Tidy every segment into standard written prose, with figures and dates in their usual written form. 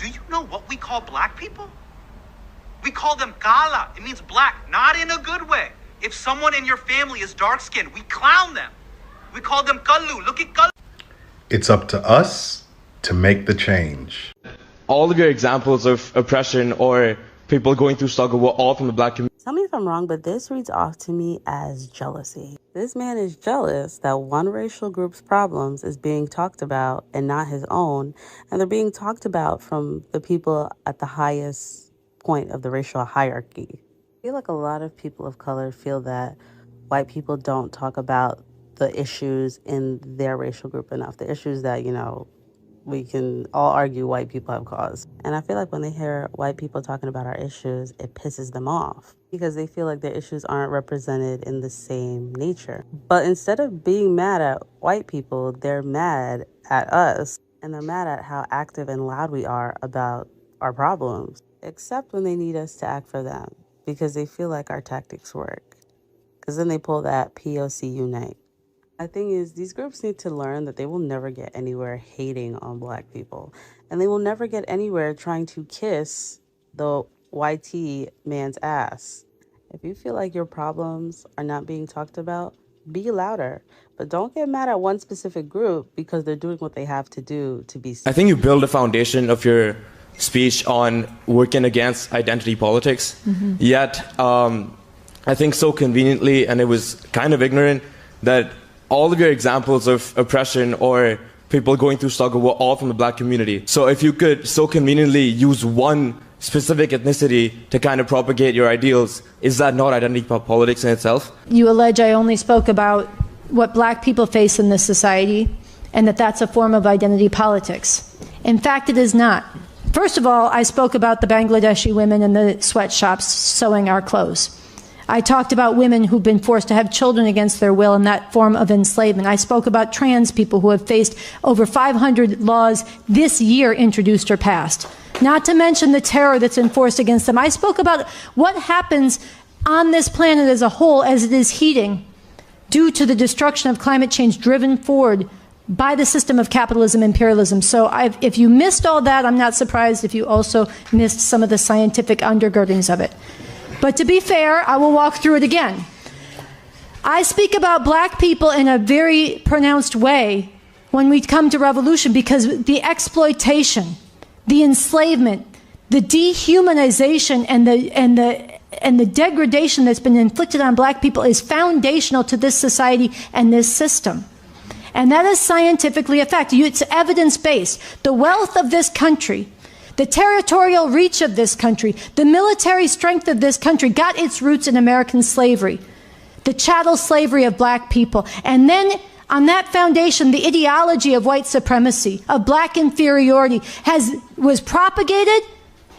Do you know what we call black people? We call them kala. It means black, not in a good way. If someone in your family is dark-skinned, we clown them. We call them kallu. Look at kallu. It's up to us to make the change. All of your examples of oppression or people going through struggle were all from the black community. Tell me if I'm wrong, but this reads off to me as jealousy. This man is jealous that one racial group's problems is being talked about and not his own, and they're being talked about from the people at the highest point of the racial hierarchy. I feel like a lot of people of color feel that white people don't talk about the issues in their racial group enough, the issues that, we can all argue white people have caused. And I feel like when they hear white people talking about our issues, it pisses them off because they feel like their issues aren't represented in the same nature. But instead of being mad at white people, they're mad at us, and they're mad at how active and loud we are about our problems, except when they need us to act for them because they feel like our tactics work. Because then they pull that POC unite. The thing is, these groups need to learn that they will never get anywhere hating on black people. And they will never get anywhere trying to kiss the YT man's ass. If you feel like your problems are not being talked about, be louder. But don't get mad at one specific group because they're doing what they have to do to be seen. I think you build a foundation of your speech on working against identity politics. Yet, I think so conveniently, and it was kind of ignorant, that all of your examples of oppression or people going through struggle were all from the black community. So if you could so conveniently use one specific ethnicity to kind of propagate your ideals, is that not identity politics in itself? You allege I only spoke about what black people face in this society and that that's a form of identity politics. In fact, it is not. First of all, I spoke about the Bangladeshi women in the sweatshops sewing our clothes. I talked about women who've been forced to have children against their will in that form of enslavement. I spoke about trans people who have faced over 500 laws this year introduced or passed, not to mention the terror that's enforced against them. I spoke about what happens on this planet as a whole as it is heating due to the destruction of climate change driven forward by the system of capitalism, imperialism. So if you missed all that, I'm not surprised if you also missed some of the scientific undergirdings of it. But to be fair, I will walk through it again. I speak about black people in a very pronounced way when we come to revolution because the exploitation, the enslavement, the dehumanization, and the degradation that's been inflicted on black people is foundational to this society and this system. And that is scientifically a fact. It's evidence-based. The wealth of this country, the territorial reach of this country, the military strength of this country got its roots in American slavery, the chattel slavery of black people. And then on that foundation, the ideology of white supremacy, of black inferiority was propagated.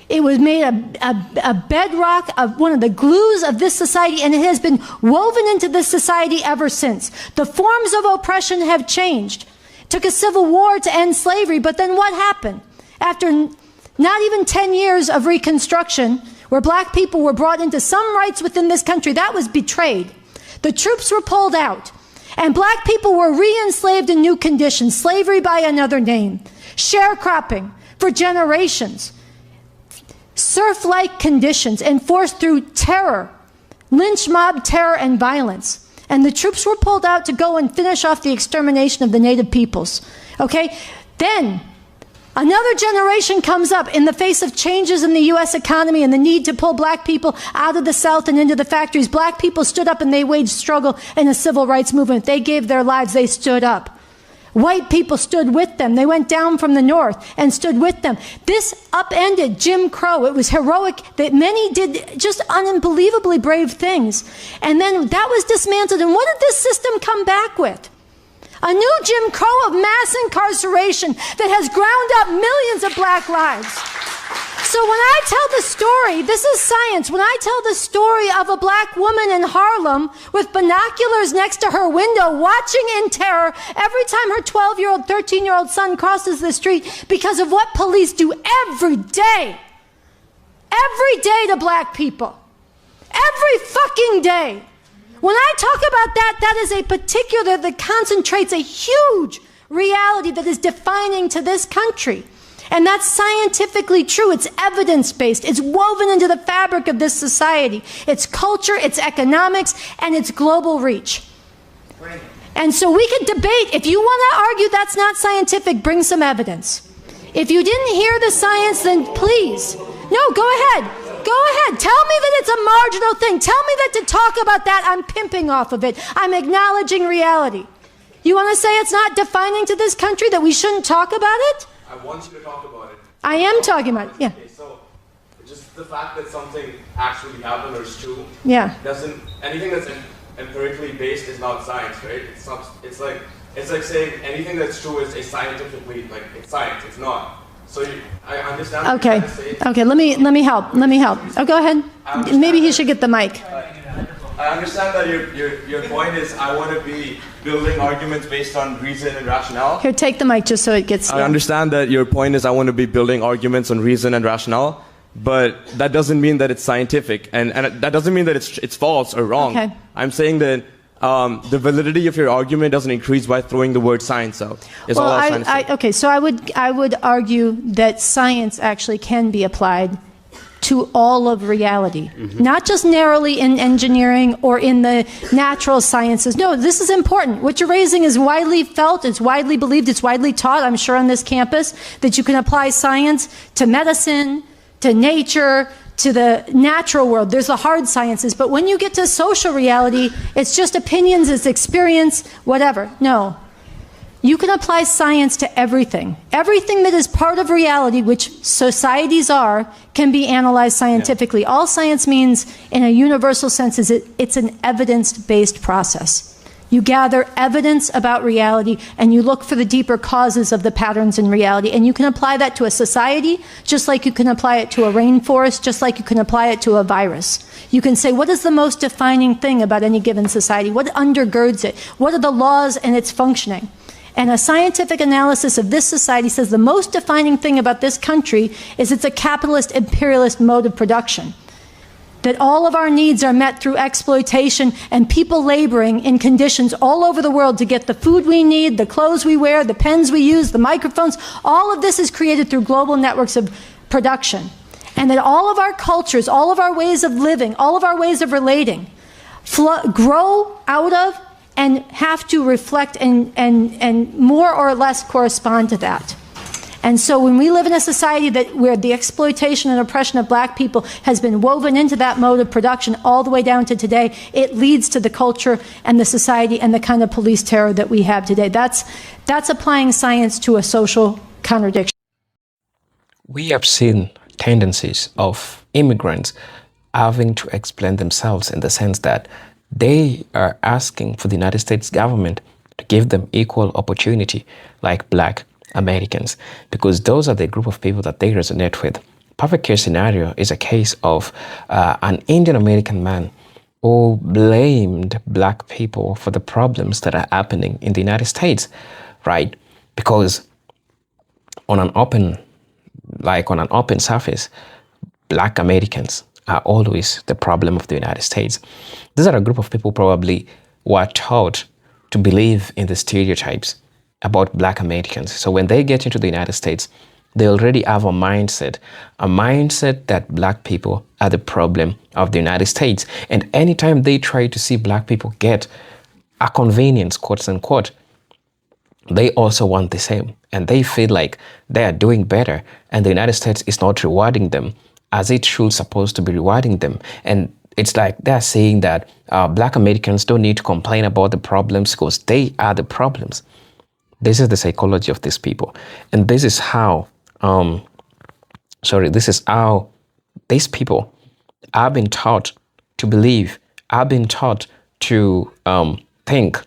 It was made a bedrock, of one of the glues of this society, and it has been woven into this society ever since. The forms of oppression have changed. It took a civil war to end slavery, but then what happened? After not even 10 years of Reconstruction, where black people were brought into some rights within this country, that was betrayed. The troops were pulled out, and black people were re-enslaved in new conditions, slavery by another name, sharecropping for generations, serf-like conditions enforced through terror, lynch mob terror and violence. And the troops were pulled out to go and finish off the extermination of the native peoples. Okay? Then another generation comes up in the face of changes in the U.S. economy and the need to pull black people out of the South and into the factories. Black people stood up and they waged struggle in a civil rights movement. They gave their lives. They stood up. White people stood with them. They went down from the North and stood with them. This upended Jim Crow. It was heroic that many did just unbelievably brave things. And then that was dismantled. And what did this system come back with? A new Jim Crow of mass incarceration that has ground up millions of black lives. So when I tell the story, this is science, when I tell the story of a black woman in Harlem with binoculars next to her window watching in terror every time her 12-year-old, 13-year-old son crosses the street because of what police do every day to black people. Every fucking day. When I talk about that, that is a particular that concentrates a huge reality that is defining to this country. And that's scientifically true. It's evidence-based. It's woven into the fabric of this society. It's culture, it's economics, and it's global reach. And so we could debate. If you want to argue that's not scientific, bring some evidence. If you didn't hear the science, then please. No, go ahead. Go ahead. Tell me that it's a marginal thing. Tell me that to talk about that, I'm pimping off of it. I'm acknowledging reality. You want to say it's not defining to this country, that we shouldn't talk about it? I want you to talk about it. I am talking about it, yeah. Okay, so just the fact that something actually happened or is true, doesn't, anything that's empirically based is not science, right? It's like saying anything that's true is a scientifically, like, it's science. It's not. So I understand. Okay. Okay. Let me help. Oh, go ahead. Maybe he should get the mic. I understand that your point is I want to be building arguments based on reason and rationale. Here, take the mic just so it gets. I understand that your point is I want to be building arguments on reason and rationale, but that doesn't mean that it's scientific, and that doesn't mean that it's false or wrong. Okay. I'm saying that the validity of your argument doesn't increase by throwing the word science out. Is all I'm trying to say. Okay, so I would argue that science actually can be applied to all of reality, not just narrowly in engineering or in the natural sciences. No, this is important. What you're raising is widely felt, it's widely believed, it's widely taught, I'm sure, on this campus, that you can apply science to medicine, to nature, to the natural world. There's the hard sciences, but when you get to social reality, it's just opinions, it's experience, whatever. No. You can apply science to everything. Everything that is part of reality, which societies are, can be analyzed scientifically. Yeah. All science means, in a universal sense, is it's an evidence-based process. You gather evidence about reality, and you look for the deeper causes of the patterns in reality. And you can apply that to a society, just like you can apply it to a rainforest, just like you can apply it to a virus. You can say, what is the most defining thing about any given society? What undergirds it? What are the laws and its functioning? And a scientific analysis of this society says the most defining thing about this country is it's a capitalist, imperialist mode of production. That all of our needs are met through exploitation and people laboring in conditions all over the world to get the food we need, the clothes we wear, the pens we use, the microphones. All of this is created through global networks of production. And that all of our cultures, all of our ways of living, all of our ways of relating grow out of and have to reflect and more or less correspond to that. And so when we live in a society where the exploitation and oppression of black people has been woven into that mode of production all the way down to today, it leads to the culture and the society and the kind of police terror that we have today. That's applying science to a social contradiction. We have seen tendencies of immigrants having to explain themselves in the sense that they are asking for the United States government to give them equal opportunity like black Americans, because those are the group of people that they resonate with. Perfect case scenario is a case of an Indian American man who blamed black people for the problems that are happening in the United States, right? Because on an open surface, black Americans are always the problem of the United States. These are a group of people probably who are taught to believe in the stereotypes about black Americans. So when they get into the United States, they already have a mindset that black people are the problem of the United States. And anytime they try to see black people get a convenience, quotes unquote, they also want the same. And they feel like they are doing better and the United States is not rewarding them as it should supposed to be rewarding them. And it's like they're saying that black Americans don't need to complain about the problems because they are the problems. This is the psychology of these people. And this is how, these people have been taught to believe, have been taught to think.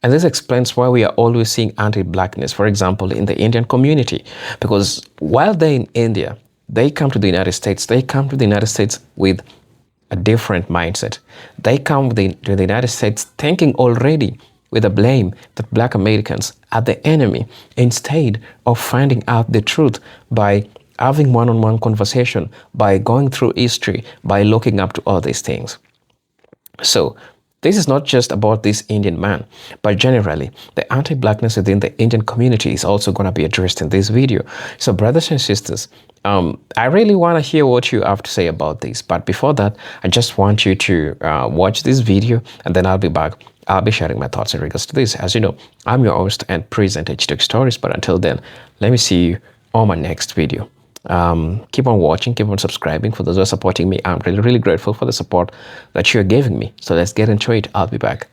And this explains why we are always seeing anti-Blackness, for example, in the Indian community. Because while they're in India, they come to the United States. They come to the United States with a different mindset. They come to the United States thinking already with a blame that black Americans are the enemy, instead of finding out the truth by having one-on-one conversation, by going through history, by looking up to all these things. So This is not just about this Indian man, but generally, the anti-Blackness within the Indian community is also going to be addressed in this video. So brothers and sisters, I really want to hear what you have to say about this. But before that, I just want you to watch this video, and then I'll be back. I'll be sharing my thoughts in regards to this. As you know, I'm your host and presenter, H Stories. But until then, let me see you on my next video. Keep on watching, keep on subscribing. For those who are supporting me, I'm really grateful for the support that you're giving me. So let's get into it. I'll be back.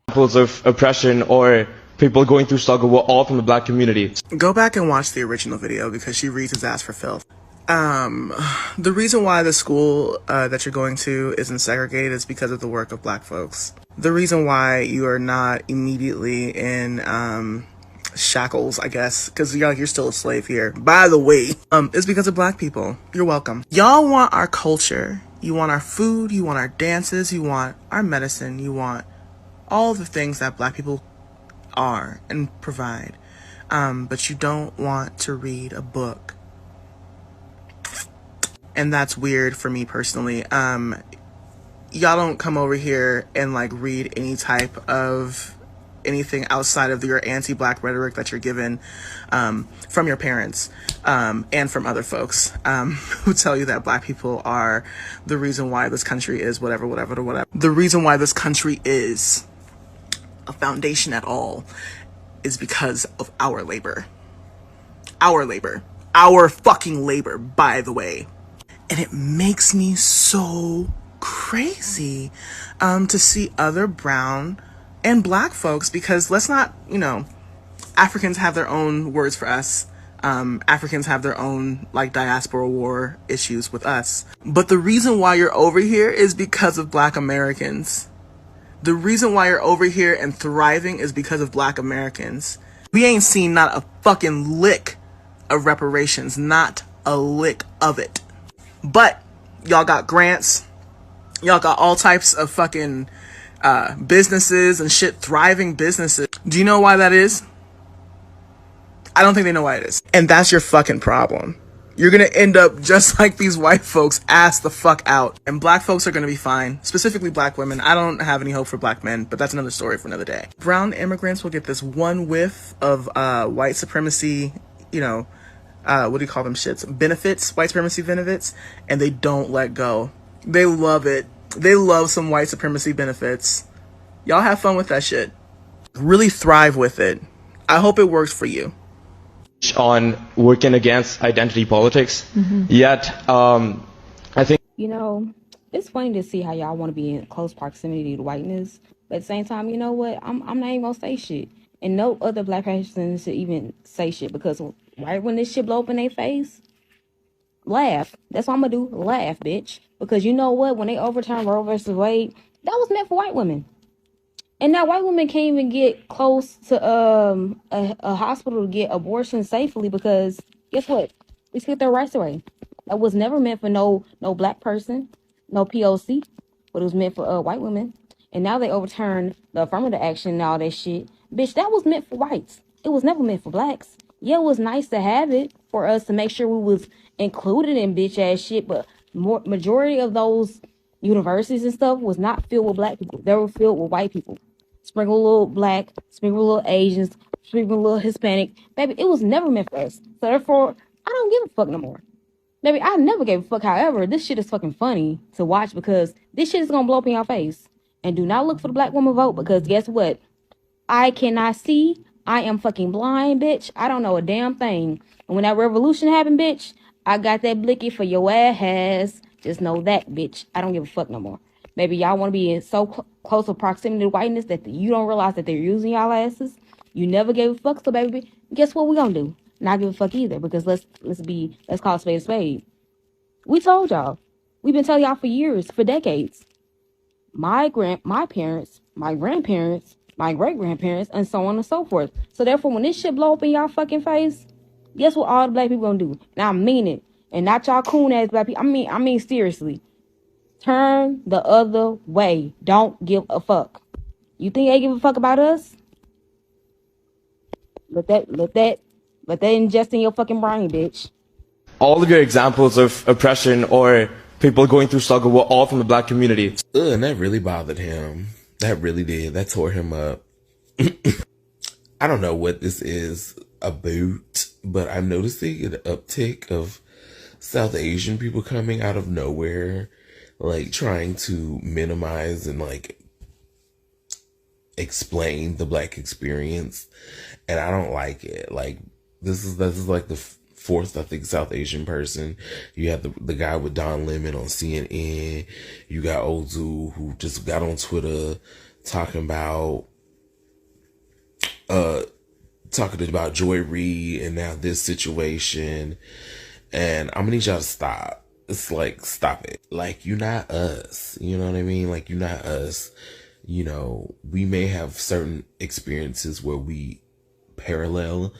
Examples of oppression or people going through struggle were all from the black community. Go back and watch the original video because she reads his ass for filth. The reason why the school that you're going to isn't segregated is because of the work of black folks. The reason why you are not immediately in shackles, I guess, because you're still a slave here, by the way, is because of black people. You're welcome. Y'all want our culture, you want our food, you want our dances, you want our medicine, you want all the things that black people are and provide, but you don't want to read a book. And that's weird for me personally. Y'all don't come over here and like read any type of anything outside of your anti-black rhetoric that you're given from your parents and from other folks who tell you that black people are the reason why this country is whatever. The reason why this country is a foundation at all is because of our labor. Our fucking labor, by the way. And it makes me so crazy to see other brown and black folks, because let's not, Africans have their own words for us. Africans have their own like diaspora war issues with us. But the reason why you're over here is because of black Americans. The reason why you're over here and thriving is because of black Americans. We ain't seen not a fucking lick of reparations, not a lick of it. But y'all got grants, y'all got all types of fucking businesses and shit, thriving businesses. Do you know why that is? I don't think they know why it is. And that's your fucking problem. You're gonna end up just like these white folks, ass the fuck out. And black folks are gonna be fine, specifically black women. I don't have any hope for black men, but that's another story for another day. Brown immigrants will get this one whiff of white supremacy, what do you call them shits? Benefits, white supremacy benefits, and they don't let go. They love it. They love some white supremacy benefits. Y'all have fun with that shit. Really thrive with it. I hope it works for you. On working against identity politics, yet I think it's funny to see how y'all want to be in close proximity to whiteness, but at the same time, you know what? I'm not even gonna say shit, and no other black person should even say shit, because right when this shit blow up in their face, laugh. That's what I'm gonna do. Laugh, bitch. Because you know what? When they overturned Roe versus Wade, that was meant for white women. And now white women can't even get close to a hospital to get abortion safely, because guess what? We took their rights away. That was never meant for no black person, no POC, but it was meant for white women. And now they overturned the affirmative action and all that shit. Bitch, that was meant for whites. It was never meant for blacks. Yeah, it was nice to have it for us to make sure we was included in bitch ass shit, but majority of those universities and stuff was not filled with black people. They were filled with white people. Sprinkle a little black, sprinkle a little Asians, sprinkle a little Hispanic. Baby, it was never meant for us. So therefore, I don't give a fuck no more. Baby, I never gave a fuck. However, this shit is fucking funny to watch, because this shit is gonna blow up in your face. And do not look for the black woman vote, because guess what? I cannot see. I am fucking blind, bitch. I don't know a damn thing. And when that revolution happened, bitch, I got that blicky for your ass. Just know that, bitch. I don't give a fuck no more. Maybe y'all want to be in so close of proximity to whiteness that you don't realize that they're using y'all asses. You never gave a fuck, so baby, guess what we gonna do? Not give a fuck either, because let's call a spade a spade. We told y'all. We've been telling y'all for years, for decades. My parents, my grandparents, my great-grandparents, and so on and so forth. So therefore, when this shit blow up in y'all fucking face, guess what all the black people gonna do? Now I mean it. And not y'all coon ass black people. I mean seriously. Turn the other way. Don't give a fuck. You think they give a fuck about us? Let that ingest in your fucking brain, bitch. all of your examples of oppression or people going through struggle were all from the black community. And that really bothered him. That really did. That tore him up. I don't know what this is about, but I'm noticing an uptick of South Asian people coming out of nowhere, like trying to minimize and like explain the black experience. And I don't like it. Like this is like the fourth, I think, South Asian person. You have the guy with Don Lemon on CNN. You got Ozu, who just got on Twitter talking about Joy Reid and now this situation. And I'm gonna need y'all to stop. It's like, stop it. Like, you're not us. You know what I mean? Like, you're not us. You know, we may have certain experiences where we parallel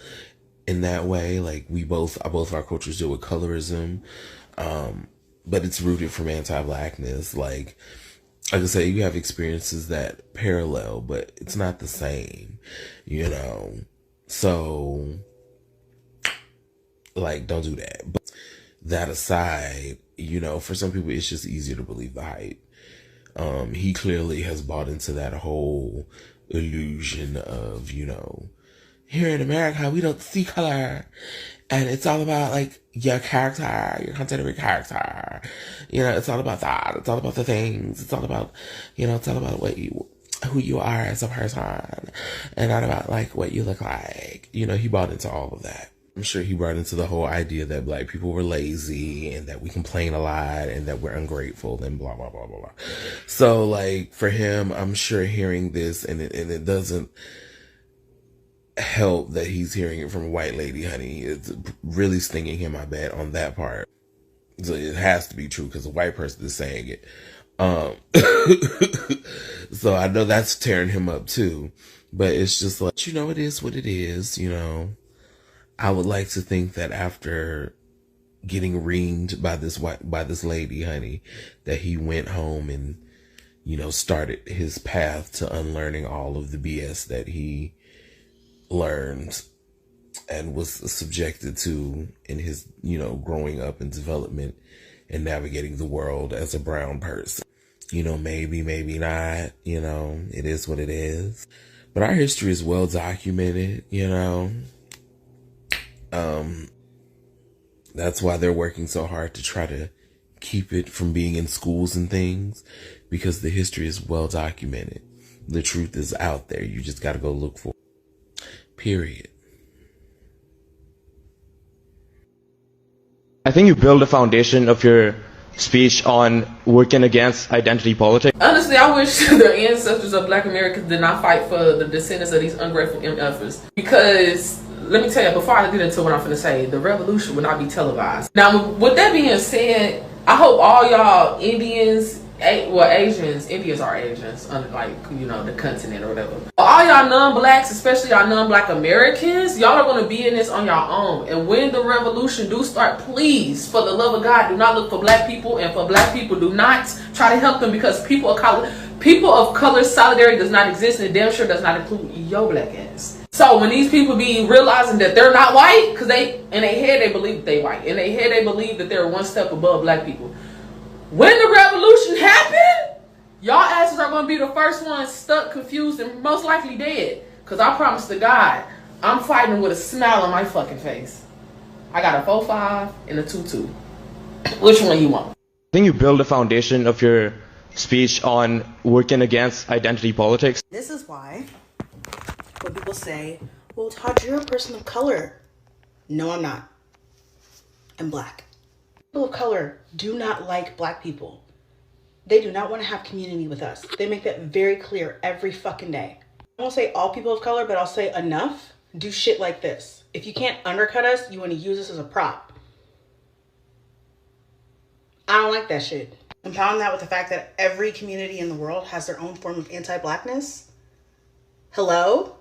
in that way. Like, both of our cultures deal with colorism. But it's rooted from anti-Blackness. Like I say, you have experiences that parallel, but it's not the same, you know? So, like, don't do that. But that aside, you know, for some people, it's just easier to believe the hype. He clearly has bought into that whole illusion of, you know, here in America, we don't see color. And it's all about, like, your character, your contemporary character. You know, it's all about that. It's all about the things. It's all about, you know, it's all about who you are as a person. And not about, like, what you look like. You know, he bought into all of that. I'm sure he brought into the whole idea that black people were lazy and that we complain a lot and that we're ungrateful and blah, blah, blah, blah, blah. So, like, for him, I'm sure hearing this and it doesn't help that he's hearing it from a white lady, honey. It's really stinging him, I bet, on that part. So it has to be true because a white person is saying it. So I know that's tearing him up too. But it's just like, you know, it is what it is, you know. I would like to think that after getting reamed by this lady, honey, that he went home and, you know, started his path to unlearning all of the BS that he learned and was subjected to in his, you know, growing up and development and navigating the world as a brown person. You know, maybe not, you know, it is what it is. But our history is well documented, you know. That's why they're working so hard to try to keep it from being in schools and things, because the history is well documented. The truth is out there. You just got to go look for it. Period. I think you build a foundation of your speech on working against identity politics. Honestly, I wish the ancestors of black Americans did not fight for the descendants of these ungrateful MFers. Because, let me tell you, before I get into what I'm finna say, the revolution will not be televised. Now, with that being said, I hope all y'all Indians, Indians are Asians, unlike, you know, the continent or whatever. All y'all non-blacks, especially y'all non-black Americans, y'all are going to be in this on your own. And when the revolution do start, please, for the love of God, do not look for black people. And for black people, do not try to help them, because people of color solidarity does not exist, and it damn sure does not include your black ass. So when these people be realizing that they're not white, because in their head they believe that they white. In their head they believe that they're one step above black people. When the revolution happen, y'all asses are going to be the first ones stuck, confused, and most likely dead. Because I promise to God, I'm fighting with a smile on my fucking face. I got a 4-5 and a 2-2. Which one you want? I think you build a foundation of your speech on working against identity politics. This is why when people say, well, Todd, you're a person of color. No, I'm not. I'm black. People of color do not like black people. They do not want to have community with us. They make that very clear every fucking day. I won't say all people of color, but I'll say enough do shit like this. If you can't undercut us, you want to use us as a prop. I don't like that shit. Compound that with the fact that every community in the world has their own form of anti-blackness. Hello?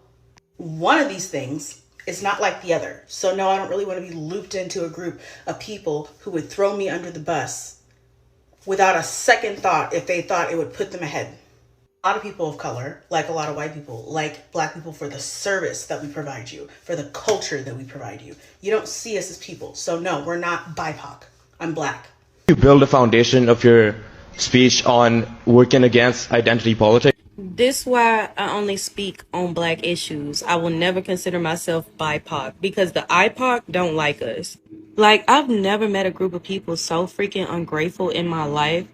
One of these things is not like the other. So no, I don't really want to be looped into a group of people who would throw me under the bus without a second thought if they thought it would put them ahead. A lot of people of color, like a lot of white people, like black people for the service that we provide you, for the culture that we provide you. You don't see us as people. So no, we're not BIPOC. I'm black. You build a foundation of your speech on working against identity politics. This why I only speak on black issues. I will never consider myself BIPOC because the IPOC don't like us. Like, I've never met a group of people so freaking ungrateful in my life.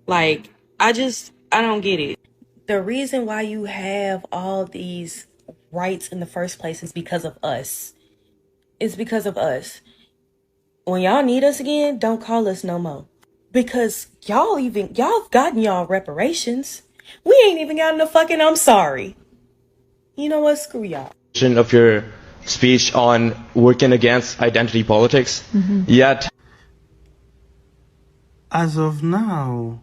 Like, I don't get it. The reason why you have all these rights in the first place is because of us. It's because of us. When y'all need us again, don't call us no more. Because y'all gotten y'all reparations. We ain't even gotten a fucking I'm sorry. You know what? Screw y'all. Of your speech on working against identity politics. Yet, as of now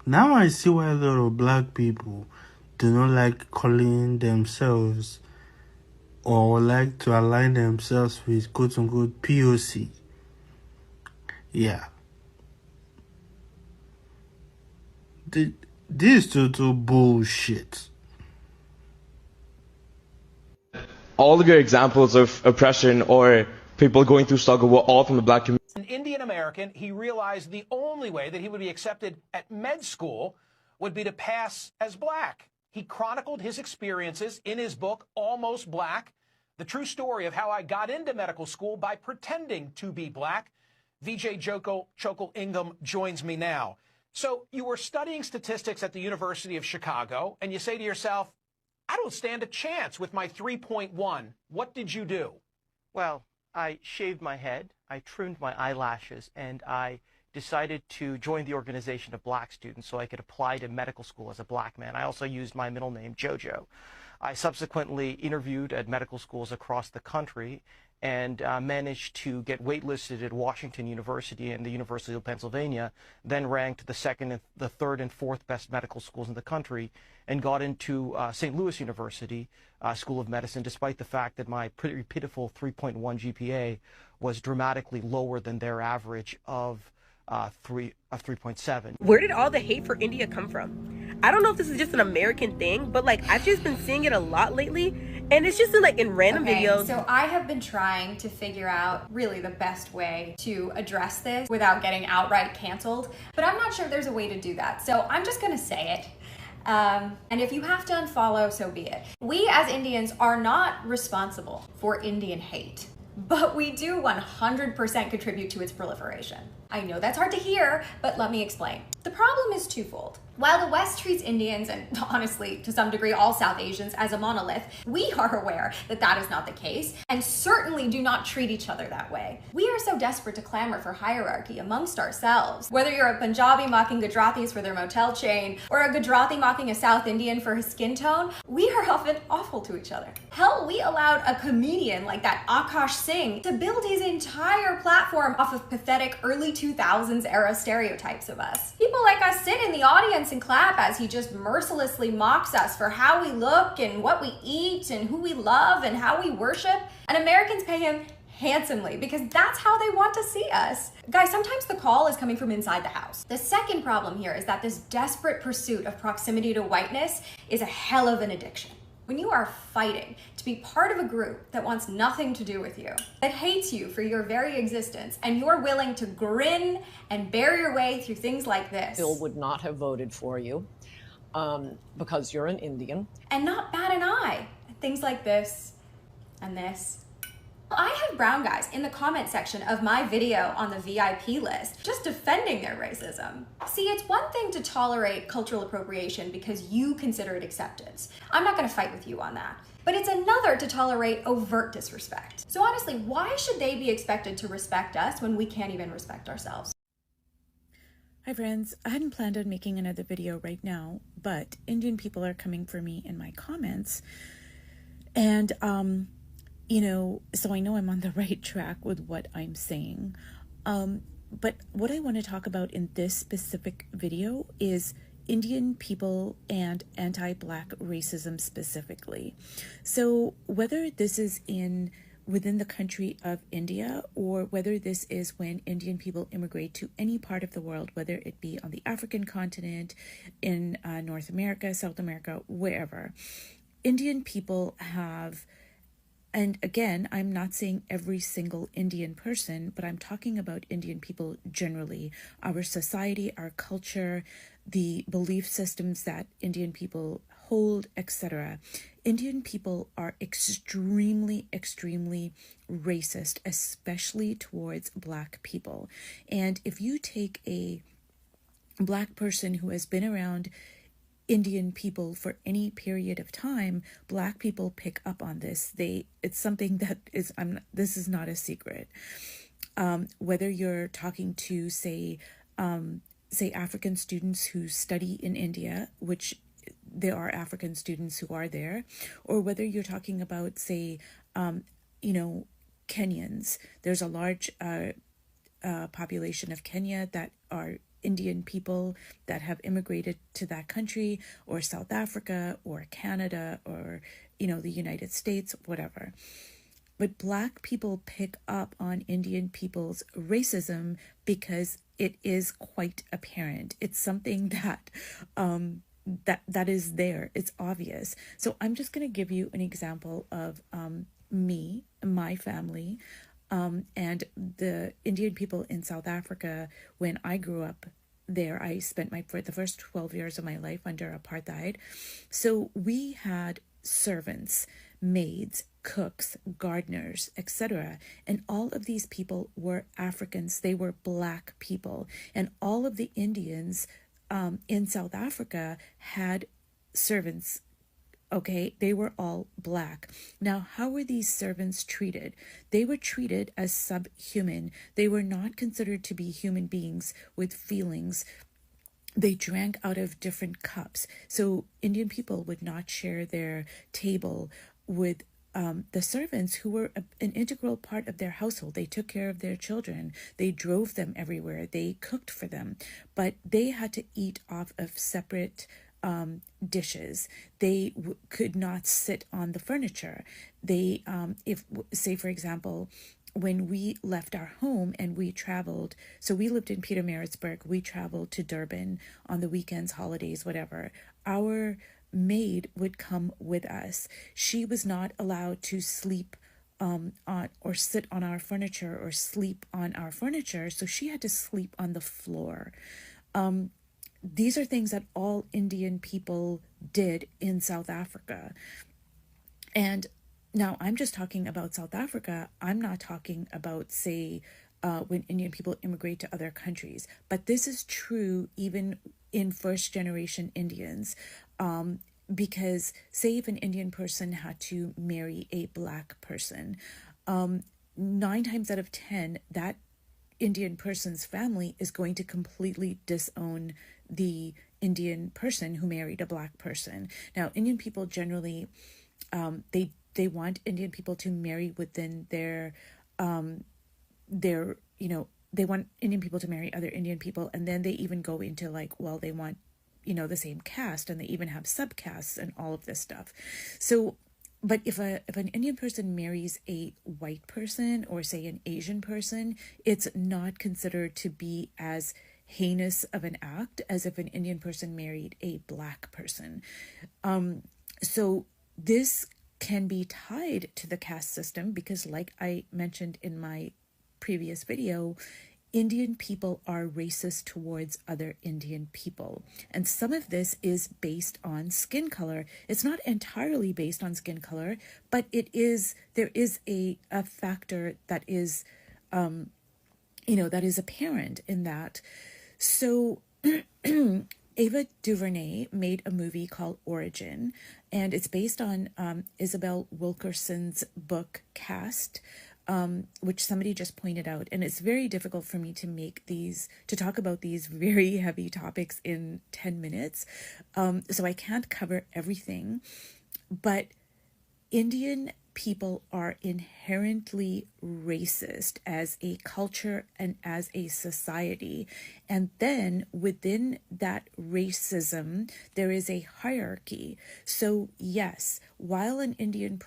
I see why a lot of black people do not like calling themselves or like to align themselves with quote-unquote POC. Yeah. This is total bullshit. all of your examples of oppression or people going through struggle were all from the black community. An Indian American, he realized the only way that he would be accepted at med school would be to pass as black. He chronicled his experiences in his book, Almost Black, the true story of how I got into medical school by pretending to be black. VJ Chokal Ingham joins me now. So you were studying statistics at the University of Chicago, and you say to yourself, I don't stand a chance with my 3.1. What did you do? Well, I shaved my head, I trimmed my eyelashes, and I decided to join the organization of black students so I could apply to medical school as a black man. I also used my middle name, Jojo. I subsequently interviewed at medical schools across the country and managed to get waitlisted at Washington University and the University of Pennsylvania, then ranked the second, the third, and fourth best medical schools in the country, and got into St. Louis University School of Medicine, despite the fact that my pretty pitiful 3.1 GPA was dramatically lower than their average of 3.7. Where did all the hate for India come from? I don't know if this is just an American thing, but like I've just been seeing it a lot lately, and it's just in random videos. So I have been trying to figure out really the best way to address this without getting outright canceled, but I'm not sure there's a way to do that. So I'm just gonna say it. And if you have to unfollow, so be it. We as Indians are not responsible for Indian hate, but we do 100% contribute to its proliferation. I know that's hard to hear, but let me explain. The problem is twofold. While the West treats Indians, and honestly, to some degree, all South Asians as a monolith, we are aware that that is not the case, and certainly do not treat each other that way. We are so desperate to clamor for hierarchy amongst ourselves. Whether you're a Punjabi mocking Gujaratis for their motel chain, or a Gujarati mocking a South Indian for his skin tone, we are often awful to each other. Hell, we allowed a comedian like that Akash Singh to build his entire platform off of pathetic early 2000s era stereotypes of us. People like us sit in the audience and clap as he just mercilessly mocks us for how we look and what we eat and who we love and how we worship. And Americans pay him handsomely because that's how they want to see us. Guys, sometimes the call is coming from inside the house. The second problem here is that this desperate pursuit of proximity to whiteness is a hell of an addiction. When you are fighting to be part of a group that wants nothing to do with you, that hates you for your very existence, and you're willing to grin and bear your way through things like this. Bill would not have voted for you because you're an Indian. And not bat an eye at things like this and this. I have brown guys in the comment section of my video on the VIP list just defending their racism. See, it's one thing to tolerate cultural appropriation because you consider it acceptance. I'm not gonna fight with you on that. But it's another to tolerate overt disrespect. So honestly, why should they be expected to respect us when we can't even respect ourselves? Hi friends, I hadn't planned on making another video right now, but Indian people are coming for me in my comments. And you know, so I know I'm on the right track with what I'm saying. But what I want to talk about in this specific video is Indian people and anti-Black racism specifically. So whether this is within the country of India, or whether this is when Indian people immigrate to any part of the world, whether it be on the African continent, in North America, South America, wherever, Indian people have And again, I'm not saying every single Indian person, but I'm talking about Indian people generally, our society, our culture, the belief systems that Indian people hold, etc. Indian people are extremely, extremely racist, especially towards Black people. And if you take a Black person who has been around Indian people for any period of time, Black people pick up on this. It's something that is, this is not a secret. Whether you're talking to, say African students who study in India, which there are African students who are there, or whether you're talking about, say, Kenyans. There's a large population of Kenya that are Indian people that have immigrated to that country, or South Africa, or Canada, or, the United States, whatever. But Black people pick up on Indian people's racism because it is quite apparent. It's something that that is there. It's obvious. So I'm just going to give you an example of me, my family, and the Indian people in South Africa. When I grew up there, I spent the first 12 years of my life under apartheid. So we had servants, maids, cooks, gardeners, etc. And all of these people were Africans. They were Black people. And all of the Indians in South Africa had servants. Okay, they were all Black. Now, how were these servants treated? They were treated as subhuman. They were not considered to be human beings with feelings. They drank out of different cups. So Indian people would not share their table with the servants, who were an integral part of their household. They took care of their children. They drove them everywhere. They cooked for them. But they had to eat off of separate dishes. They could not sit on the furniture. They, say, for example, when we left our home and we traveled, so we lived in Pietermaritzburg, we traveled to Durban on the weekends, holidays, whatever. Our maid would come with us. She was not allowed to sleep on or sit on our furniture or sleep on our furniture, so she had to sleep on the floor. These are things that all Indian people did in South Africa. And now I'm just talking about South Africa. I'm not talking about, say, when Indian people immigrate to other countries. But this is true even in first generation Indians. Because, say, if an Indian person had to marry a Black person, 9 times out of 10, that Indian person's family is going to completely disown the Indian person who married a Black person. Now, Indian people generally, they want Indian people to marry within their they want Indian people to marry other Indian people, and then they even go into they want the same caste, and they even have subcastes and all of this stuff. So, but if an Indian person marries a white person, or say an Asian person, it's not considered to be as heinous of an act as if an Indian person married a Black person. So this can be tied to the caste system because, like I mentioned in my previous video, Indian people are racist towards other Indian people. And some of this is based on skin color. It's not entirely based on skin color, but there is a factor that is, that is apparent in that. So Ava DuVernay made a movie called Origin, and it's based on Isabel Wilkerson's book Caste, which somebody just pointed out. And it's very difficult for me to talk about these very heavy topics in 10 minutes. So I can't cover everything, but Indian people are inherently racist as a culture and as a society. And then within that racism, there is a hierarchy. So yes, while an Indian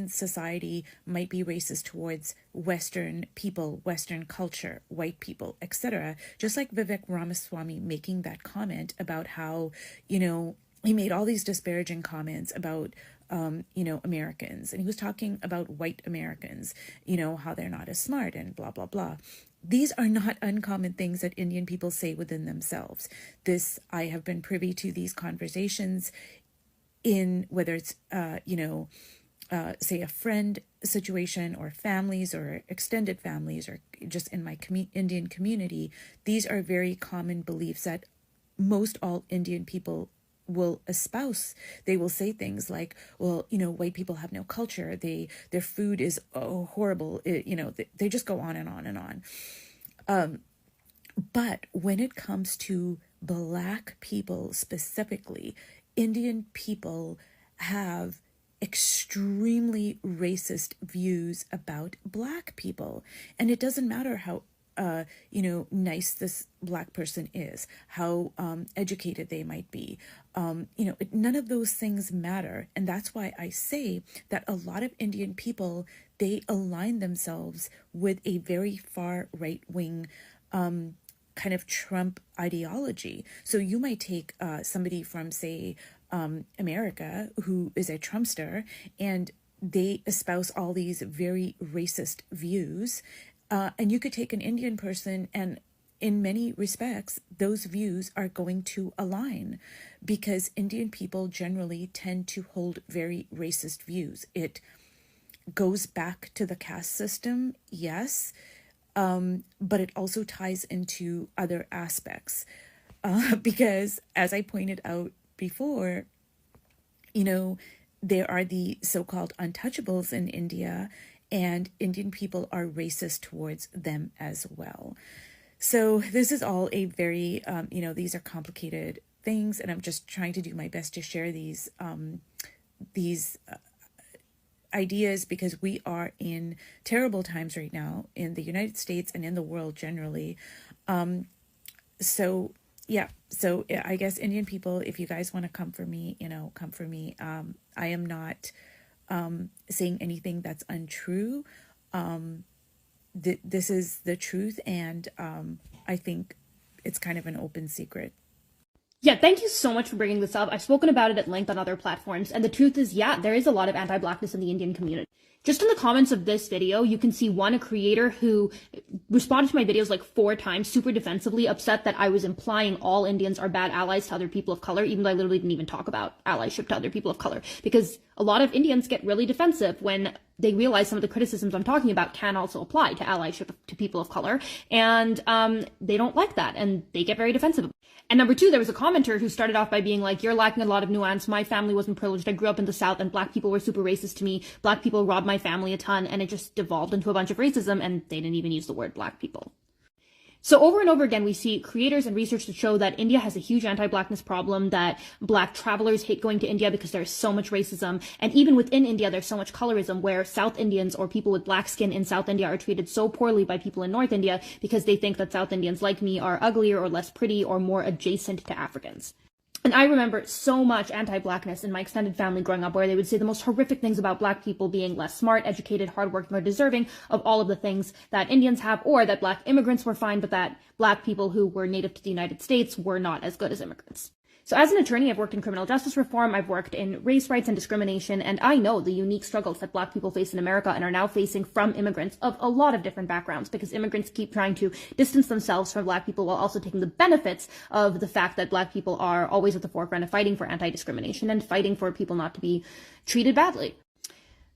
society might be racist towards Western people, Western culture, white people, etc., just like Vivek Ramaswamy making that comment about how, he made all these disparaging comments about Americans, and he was talking about white Americans, how they're not as smart and blah, blah, blah. These are not uncommon things that Indian people say within themselves. I have been privy to these conversations in whether it's, say a friend situation or families or extended families or just in my Indian community. These are very common beliefs that most all Indian people will espouse. They will say things like, well, white people have no culture. Their food is horrible. They just go on and on and on. But when it comes to Black people specifically, Indian people have extremely racist views about Black people. And it doesn't matter how nice this Black person is, how educated they might be. None of those things matter. And that's why I say that a lot of Indian people, they align themselves with a very far right-wing kind of Trump ideology. So you might take somebody from, say, America, who is a Trumpster, and they espouse all these very racist views. And you could take an Indian person, and in many respects, those views are going to align because Indian people generally tend to hold very racist views. It goes back to the caste system, yes, but it also ties into other aspects because, as I pointed out before, there are the so-called untouchables in India, and Indian people are racist towards them as well. So this is all a very, these are complicated things, and I'm just trying to do my best to share these ideas because we are in terrible times right now in the United States and in the world generally. So I guess Indian people, if you guys want to come for me, come for me. I am not saying anything that's untrue. This is the truth, and I think it's kind of an open secret. Yeah, thank you so much for bringing this up. I've spoken about it at length on other platforms, and the truth is, yeah, there is a lot of anti-Blackness in the Indian community. Just in the comments of this video, you can see a creator who responded to my videos like 4 times, super defensively, upset that I was implying all Indians are bad allies to other people of color, even though I literally didn't even talk about allyship to other people of color, because a lot of Indians get really defensive when they realize some of the criticisms I'm talking about can also apply to allyship to people of color, and they don't like that, and they get very defensive. And number 2, there was a commenter who started off by being like, you're lacking a lot of nuance. My family wasn't privileged. I grew up in the South, and Black people were super racist to me. Black people robbed my family a ton, and it just devolved into a bunch of racism, and they didn't even use the word Black people. So over and over again, we see creators and research to show that India has a huge anti-Blackness problem, that Black travelers hate going to India because there's so much racism. And even within India, there's so much colorism where South Indians or people with Black skin in South India are treated so poorly by people in North India because they think that South Indians like me are uglier or less pretty or more adjacent to Africans. And I remember so much anti-Blackness in my extended family growing up, where they would say the most horrific things about Black people being less smart, educated, hardworking, or deserving of all of the things that Indians have, or that Black immigrants were fine, but that Black people who were native to the United States were not as good as immigrants. So as an attorney, I've worked in criminal justice reform, I've worked in race rights and discrimination, and I know the unique struggles that Black people face in America and are now facing from immigrants of a lot of different backgrounds, because immigrants keep trying to distance themselves from Black people while also taking the benefits of the fact that Black people are always at the forefront of fighting for anti-discrimination and fighting for people not to be treated badly.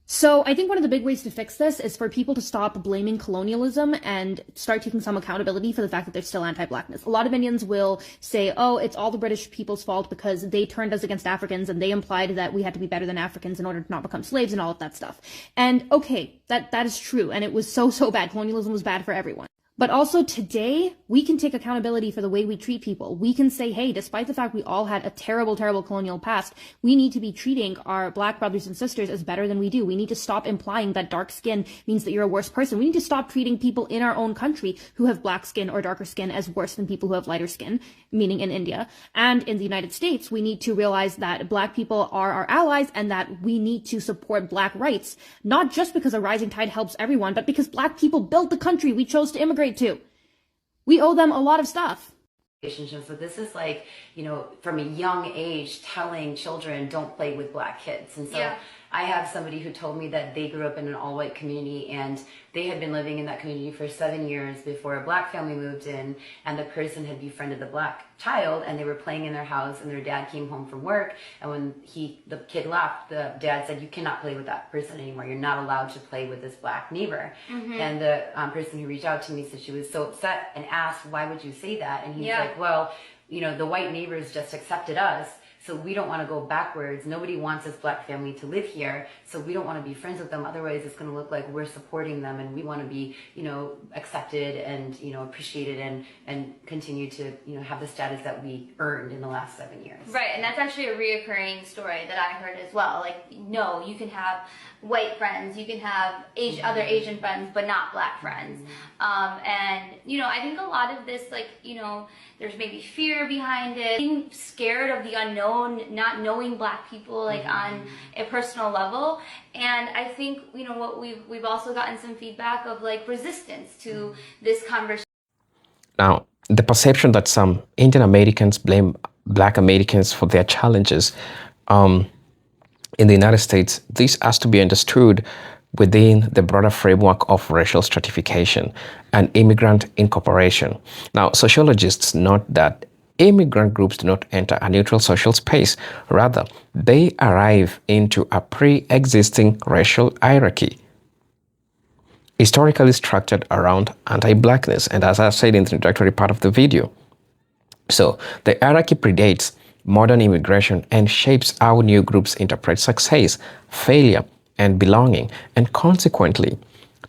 So I think one of the big ways to fix this is for people to stop blaming colonialism and start taking some accountability for the fact that there's still anti-Blackness. A lot of Indians will say, oh, it's all the British people's fault because they turned us against Africans and they implied that we had to be better than Africans in order to not become slaves and all of that stuff. And okay, that is true. And it was so bad. Colonialism was bad for everyone. But also today, we can take accountability for the way we treat people. We can say, hey, despite the fact we all had a terrible, terrible colonial past, we need to be treating our Black brothers and sisters as better than we do. We need to stop implying that dark skin means that you're a worse person. We need to stop treating people in our own country who have Black skin or darker skin as worse than people who have lighter skin, meaning in India. And in the United States, we need to realize that Black people are our allies and that we need to support Black rights, not just because a rising tide helps everyone, but because Black people built the country we chose to immigrate to. We owe them a lot of stuff. relationships. So this is like, from a young age telling children don't play with black kids. And so I have somebody who told me that they grew up in an all-white community and they had been living in that community for 7 years before a black family moved in, and the person had befriended the black child and they were playing in their house, and their dad came home from work, and when the kid left, the dad said, you cannot play with that person anymore. You're not allowed to play with this black neighbor. And the person who reached out to me said she was so upset and asked, why would you say that? And he's like, well, the white neighbors just accepted us, so we don't want to go backwards. Nobody wants this black family to live here, so we don't want to be friends with them. Otherwise, it's going to look like we're supporting them, and we want to be, accepted and, appreciated and continue to, have the status that we earned in the last 7 years. Right, and that's actually a reoccurring story that I heard as well. Like, no, you can have white friends, you can have other Asian friends, but not black friends. And, I think a lot of this, there's maybe fear behind it, being scared of the unknown, not knowing black people, on a personal level. And I think, what we've also gotten some feedback of, resistance to this conversation. Now, the perception that some Indian Americans blame black Americans for their challenges in the United States, this has to be understood within the broader framework of racial stratification and immigrant incorporation. Now, sociologists note that immigrant groups do not enter a neutral social space. Rather, they arrive into a pre-existing racial hierarchy, historically structured around anti-Blackness, and as I said in the introductory part of the video. So, the hierarchy predates modern immigration and shapes how new groups interpret success, failure, and belonging, and consequently,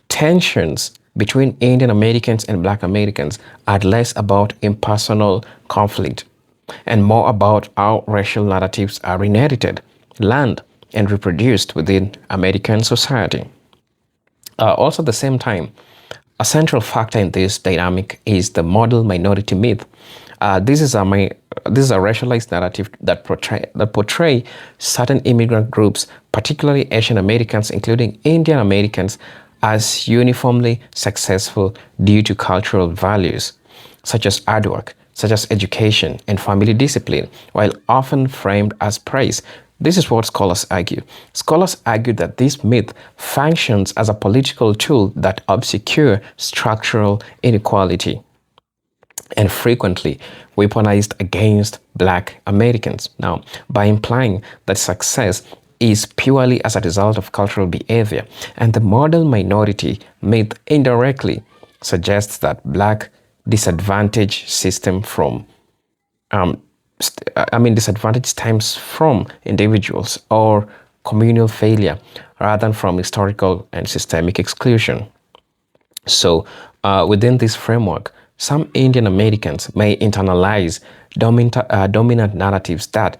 tensions between Indian Americans and Black Americans are less about impersonal conflict and more about how racial narratives are inherited, learned, and reproduced within American society. Also at the same time, a central factor in this dynamic is the model minority myth. This is a racialized narrative that portray certain immigrant groups, particularly Asian Americans, including Indian Americans, as uniformly successful due to cultural values, such as hard work, such as education and family discipline, while often framed as praise. This is what scholars argue. Scholars argue that this myth functions as a political tool that obscures structural inequality and frequently weaponized against Black Americans. Now, by implying that success is purely as a result of cultural behavior, and the model minority myth indirectly suggests that Black disadvantage system from disadvantage stems from individuals or communal failure rather than from historical and systemic exclusion. So, within this framework, some Indian Americans may internalize dominant narratives that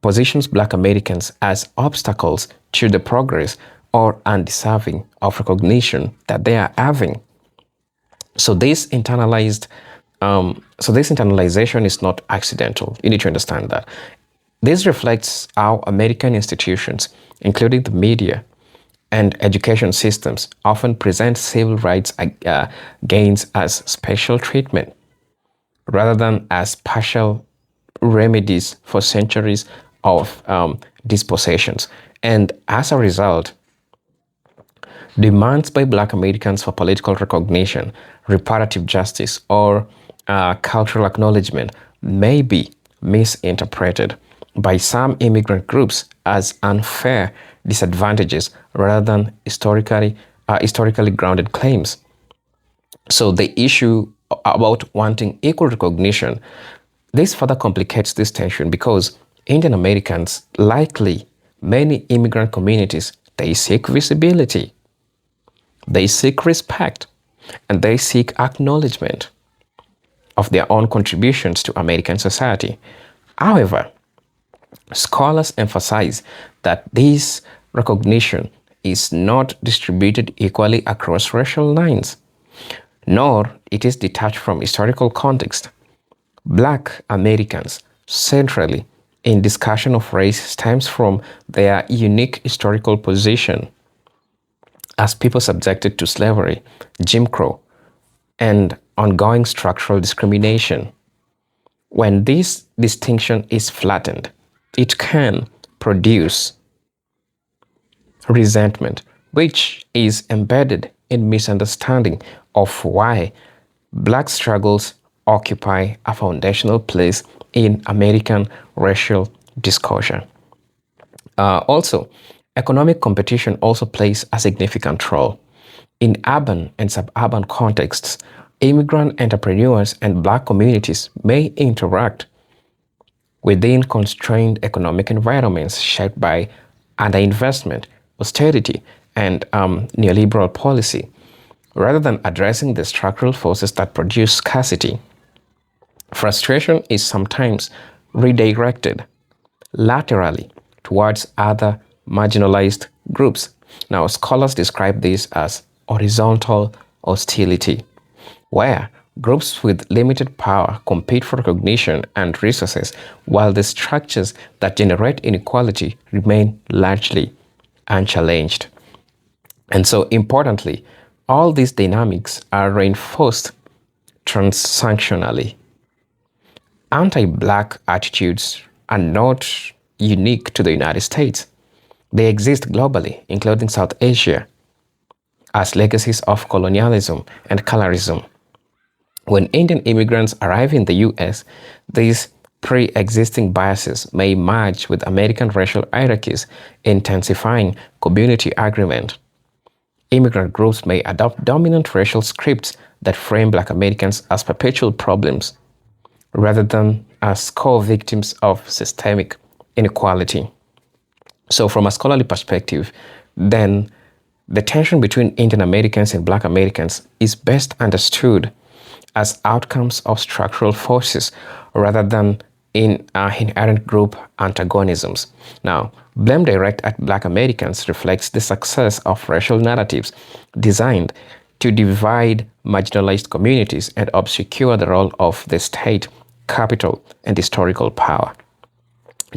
positions Black Americans as obstacles to the progress or undeserving of recognition that they are having. So this internalization is not accidental. You need to understand that. This reflects how American institutions, including the media and education systems, often present civil rights gains as special treatment rather than as partial remedies for centuries of dispossessions. And as a result, demands by Black Americans for political recognition, reparative justice, or cultural acknowledgement may be misinterpreted by some immigrant groups as unfair disadvantages rather than historically grounded claims. So the issue about wanting equal recognition, this further complicates this tension because Indian Americans, likely many immigrant communities, they seek visibility, they seek respect, and they seek acknowledgement of their own contributions to American society. However, scholars emphasize that this recognition is not distributed equally across racial lines, nor it is detached from historical context. Black Americans, centrally in discussion of race, stems from their unique historical position as people subjected to slavery, Jim Crow, and ongoing structural discrimination. When this distinction is flattened, it can produce resentment, which is embedded in misunderstanding of why Black struggles occupy a foundational place in American racial discussion. Also, economic competition also plays a significant role. In urban and suburban contexts, immigrant entrepreneurs and Black communities may interact within constrained economic environments shaped by underinvestment, austerity, and neoliberal policy. Rather than addressing the structural forces that produce scarcity, frustration is sometimes redirected laterally towards other marginalized groups. Now, scholars describe this as horizontal hostility, where groups with limited power compete for recognition and resources, while the structures that generate inequality remain largely unchallenged. And so, importantly, all these dynamics are reinforced transactionally. Anti-Black attitudes are not unique to the United States. They exist globally, including South Asia, as legacies of colonialism and colorism. When Indian immigrants arrive in the US, these pre-existing biases may merge with American racial hierarchies, intensifying community agreement. Immigrant groups may adopt dominant racial scripts that frame Black Americans as perpetual problems, rather than as co-victims of systemic inequality. So from a scholarly perspective, then the tension between Indian Americans and Black Americans is best understood as outcomes of structural forces rather than in inherent group antagonisms. Now, blame direct at Black Americans reflects the success of racial narratives designed to divide marginalized communities and obscure the role of the state, capital, and historical power.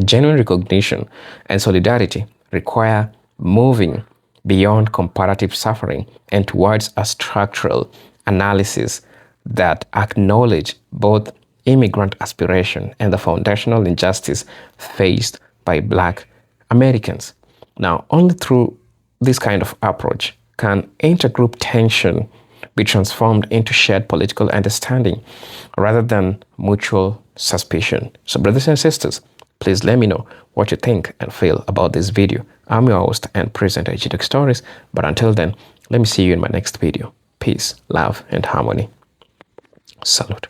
Genuine recognition and solidarity require moving beyond comparative suffering and towards a structural analysis that acknowledge both immigrant aspiration and the foundational injustice faced by Black Americans. Now, only through this kind of approach can intergroup tension be transformed into shared political understanding rather than mutual suspicion. So, brothers and sisters, please let me know what you think and feel about this video. I'm your host and presenter, Ejidok Stories, but until then, let me see you in my next video. Peace, love, and harmony. Salute.